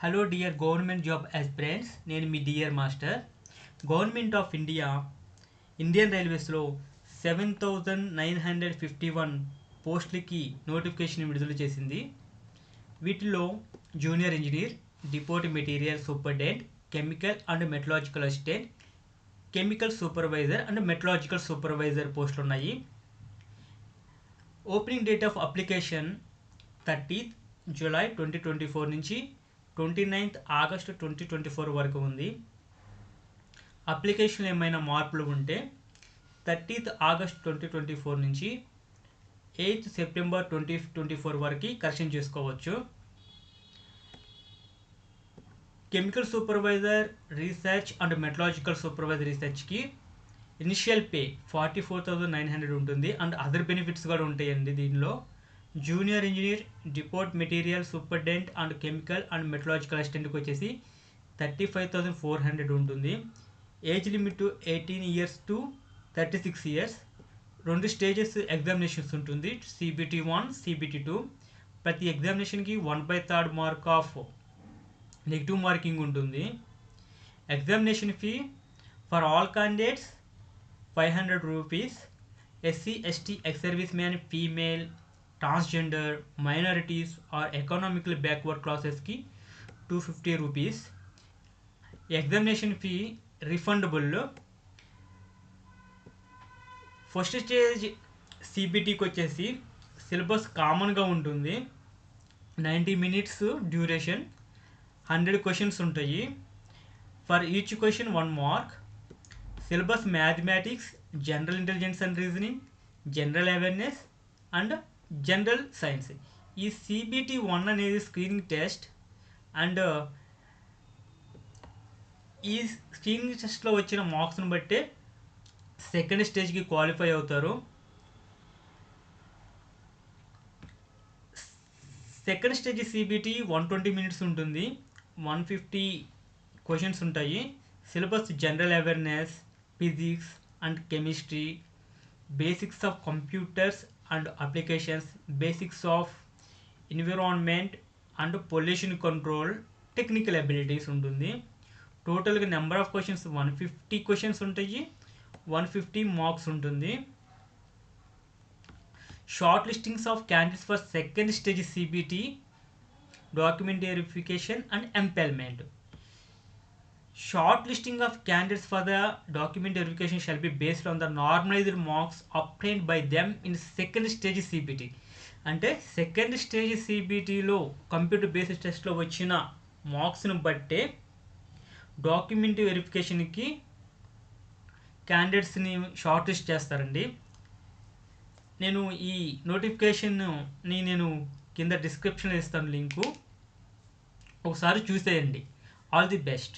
Hello dear government job aspirants, నేను మీ dear master. Government of Indian రైల్వేస్లో 7,951 పోస్టులకి నోటిఫికేషన్ విడుదల చేసింది. వీటిలో junior engineer, depot material superintendent, chemical and metallurgical assistant, chemical supervisor and metallurgical supervisor పోస్టులు ఉన్నాయి. Opening date of application 30th July 2024 నుంచి 29th August 2024 వరకు ఉంది. అప్లికేషన్ ఏమైనా మార్పులు ఉంటే 30th August 2024 నుంచి 8th September 2024 వరకు కరెక్షన్ చేసుకోవచ్చు. Chemical supervisor research and metallurgical supervisor రీసెర్చ్కి ఇనిషియల్ పే 44,900 ఉంటుంది అండ్ అదర్ బెనిఫిట్స్ కూడా ఉంటాయండి. దీనిలో junior engineer, depot material superintendent and chemical and metallurgical అసిస్టెంట్కి వచ్చేసి 35,400 ఉంటుంది. Age limit 18 years to 36 years. 2 stages examinations ఉంటుంది, CBT 1, CBT 2. ప్రతి ఎగ్జామినేషన్కి 1/3 మార్క్ ఆఫ్ నెగిటివ్ మార్కింగ్ ఉంటుంది. Examination fee for all candidates 500 rupees. SC, ST, ex-service man, female, transgender, minorities or economical backward క్లాసెస్కి 250 rupees. Examination fee refundable. First stage CBTకి వచ్చేసి syllabus కామన్గా ఉంటుంది. 90 minutes duration, 100 questions ఉంటాయి. For each question 1 mark. Syllabus mathematics, general intelligence and reasoning, general awareness and general science. ఈ CBT 1 అనేది screening test and ఈ screening టెస్ట్లో వచ్చిన మార్క్స్ని బట్టే సెకండ్ స్టేజ్కి క్వాలిఫై అవుతారు. సెకండ్ స్టేజ్ CBT 120 minutes ఉంటుంది, 150 questions ఉంటాయి. Syllabus general awareness, physics and chemistry, basics of computers and applications, basics of environment and pollution control, technical abilities ఉంటుంది. టోటల్గా నెంబర్ ఆఫ్ క్వశ్చన్స్ 150 questions ఉంటాయి, 150 marks ఉంటుంది. Short listings of candidates for second stage CBT, document verification and empanelment. Short listing of candidates for the document verification shall be based on the normalized marks obtained by them in second stage CBT. అంటే second stage CBTలో computer based టెస్ట్లో వచ్చిన మార్క్స్ను బట్టే document వెరిఫికేషన్కి క్యాండిడేట్స్ని short list చేస్తారండి. నేను ఈ నోటిఫికేషన్ని నేను కింద డిస్క్రిప్షన్లో ఇస్తాను లింకు, ఒకసారి చూసేయండి. All the best.